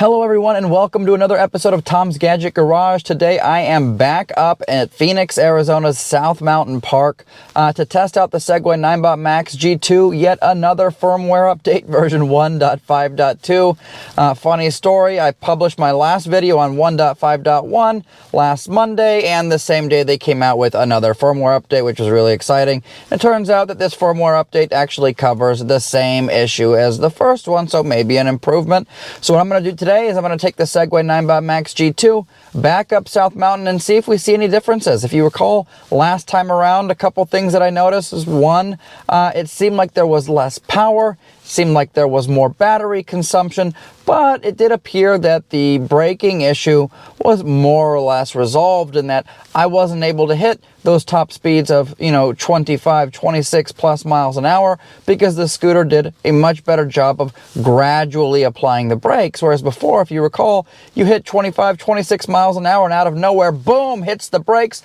Hello everyone and welcome to another episode of Tom's Gadget Garage. Today I am back up at Phoenix, Arizona's South Mountain Park to test out the Segway Ninebot Max G2, yet another firmware update, version 1.5.2. Funny story, I published my last video on 1.5.1 last Monday, and the same day they came out with another firmware update, which was really exciting. It turns out that this firmware update actually covers the same issue as the first one, so maybe an improvement. So what I'm going to do today is I'm going to take the Segway Ninebot Max G2 back up South Mountain and see if we see any differences. If you recall, last time around, a couple things that I noticed is one, it seemed like there was less power, seemed like there was more battery consumption, but it did appear that the braking issue was more or less resolved in that I wasn't able to hit those top speeds of, 25, 26 plus miles an hour because the scooter did a much better job of gradually applying the brakes. Whereas before, if you recall, you hit 25, 26 miles an hour and out of nowhere, boom, hits the brakes,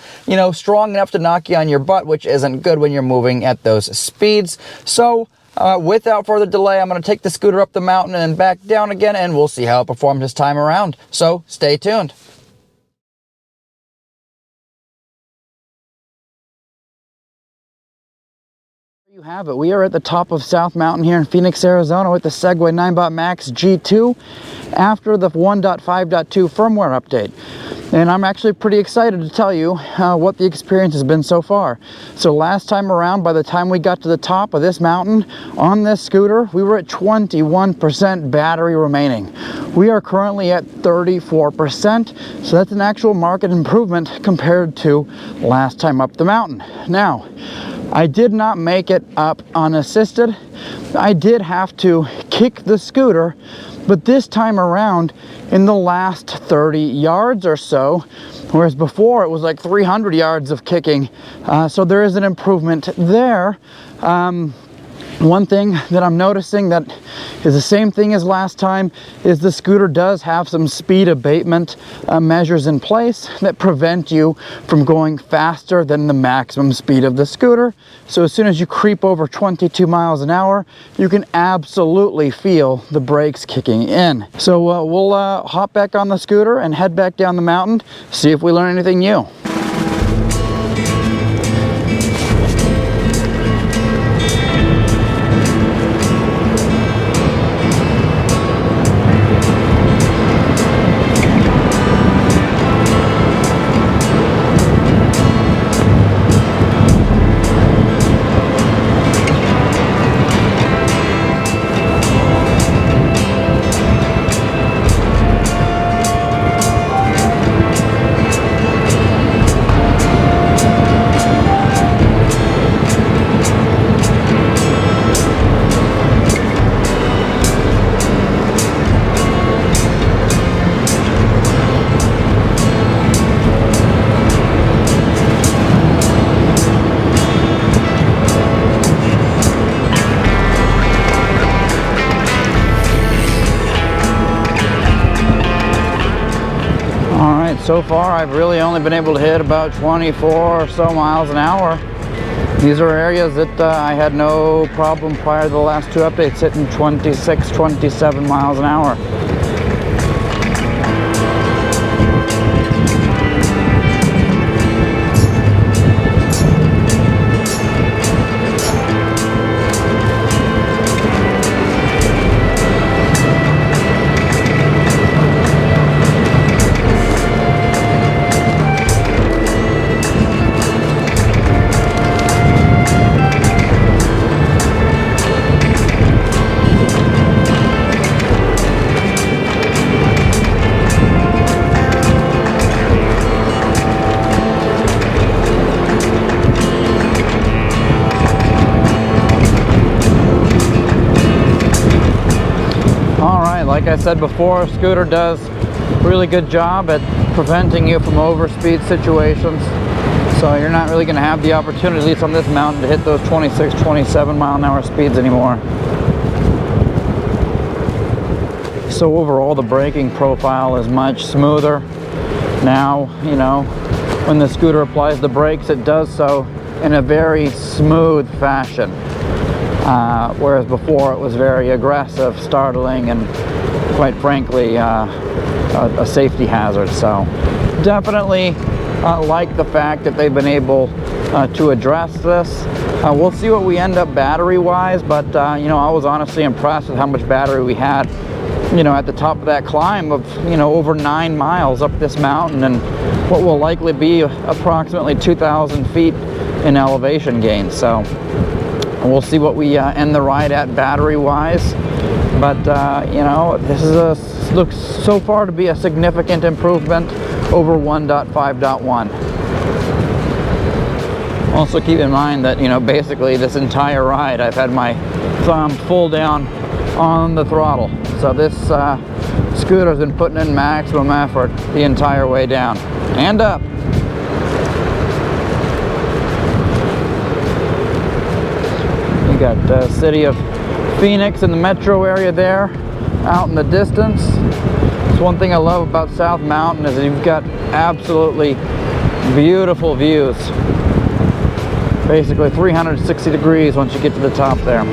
strong enough to knock you on your butt, which isn't good when you're moving at those speeds. So without further delay, I'm going to take the scooter up the mountain and then back down again, and we'll see how it performs this time around. So stay tuned. There you have it. We are at the top of South Mountain here in Phoenix, Arizona with the Segway Ninebot Max G2 after the 1.5.2 firmware update. And I'm actually pretty excited to tell you what the experience has been so far. So last time around, by the time we got to the top of this mountain on this scooter, we were at 21% battery remaining. We are currently at 34%, so that's an actual market improvement compared to last time up the mountain. Now, I did not make it up unassisted. I did have to kick the scooter, but this time around in the last 30 yards or so, whereas before it was like 300 yards of kicking. So there is an improvement there. One thing that I'm noticing that is the same thing as last time is the scooter does have some speed abatement measures in place that prevent you from going faster than the maximum speed of the scooter. So as soon as you creep over 22 miles an hour, you can absolutely feel the brakes kicking in. So we'll hop back on the scooter and head back down the mountain, see if we learn anything new. So far, I've really only been able to hit about 24 or so miles an hour. These are areas that I had no problem prior to the last two updates, hitting 26, 27 miles an hour. Like I said before, scooter does a really good job at preventing you from overspeed situations. So you're not really going to have the opportunity, at least on this mountain, to hit those 26, 27 mile an hour speeds anymore. So overall, the braking profile is much smoother. Now, when the scooter applies the brakes, it does so in a very smooth fashion. Whereas before it was very aggressive, startling, and quite frankly, a safety hazard. So definitely like the fact that they've been able to address this. We'll see what we end up battery wise, but you know, I was honestly impressed with how much battery we had, you know, at the top of that climb of, you know, over 9 miles up this mountain, and what will likely be approximately 2,000 feet in elevation gain. So we'll see what we end the ride at battery wise, but you know, this is looks so far to be a significant improvement over 1.5.1. Also keep in mind that, you know, basically this entire ride I've had my thumb full down on the throttle. So this scooter's been putting in maximum effort the entire way down and up. You got the city of Phoenix in the metro area there out in the distance. It's one thing I love about South Mountain is that you've got absolutely beautiful views. Basically 360 degrees once you get to the top there.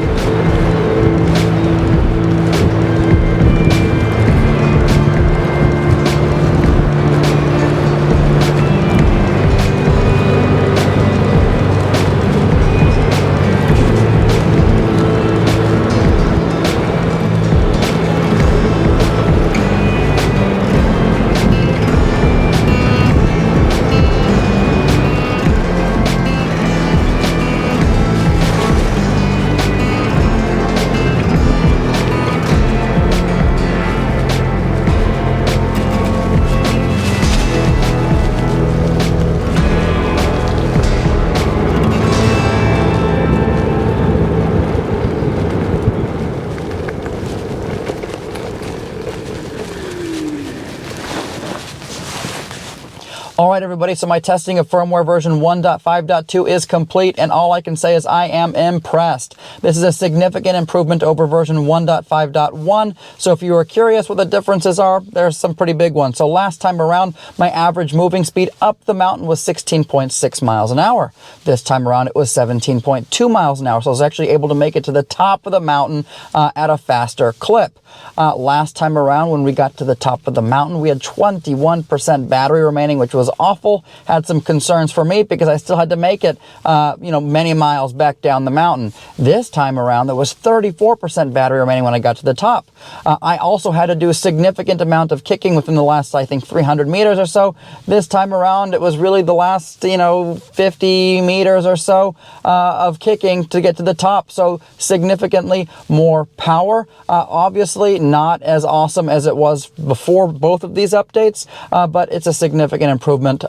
All right, everybody, so my testing of firmware version 1.5.2 is complete, and all I can say is I am impressed. This is a significant improvement over version 1.5.1, so if you are curious what the differences are, there's some pretty big ones. So last time around, my average moving speed up the mountain was 16.6 miles an hour. This time around, it was 17.2 miles an hour, so I was actually able to make it to the top of the mountain at a faster clip. Last time around, when we got to the top of the mountain, we had 21% battery remaining, which was awful. Had some concerns for me because I still had to make it, you know, many miles back down the mountain. This time around, there was 34% battery remaining when I got to the top. I also had to do a significant amount of kicking within the last, I think, 300 meters or so. This time around, it was really the last, you know, 50 meters or so of kicking to get to the top. So significantly more power. Obviously not as awesome as it was before both of these updates, but it's a significant improvement,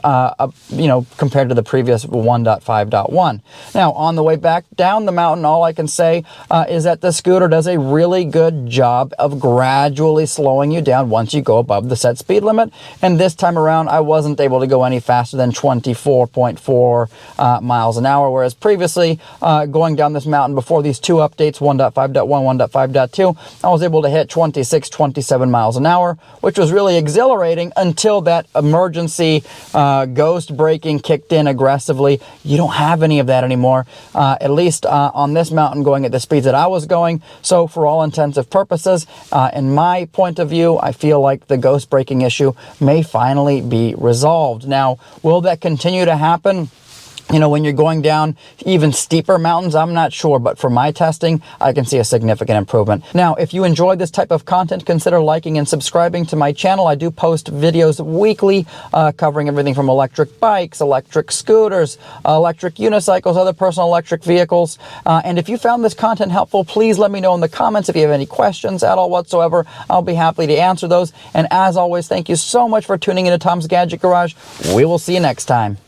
you know, compared to the previous 1.5.1. Now, on the way back down the mountain, all I can say is that the scooter does a really good job of gradually slowing you down once you go above the set speed limit. And this time around, I wasn't able to go any faster than 24.4 miles an hour, whereas previously, going down this mountain before these two updates, 1.5.1, 1.5.2, I was able to hit 26, 27 miles an hour, which was really exhilarating until that emergency ghost braking kicked in aggressively. You don't have any of that anymore, at least on this mountain going at the speeds that I was going. So for all intents and purposes, in my point of view, I feel like the ghost braking issue may finally be resolved. Now, will that continue to happen? You know, when you're going down even steeper mountains, I'm not sure, but for my testing, I can see a significant improvement. Now, if you enjoyed this type of content, consider liking and subscribing to my channel. I do post videos weekly covering everything from electric bikes, electric scooters, electric unicycles, other personal electric vehicles. And if you found this content helpful, please let me know in the comments if you have any questions at all whatsoever. I'll be happy to answer those. And as always, thank you so much for tuning into Tom's Gadget Garage. We will see you next time.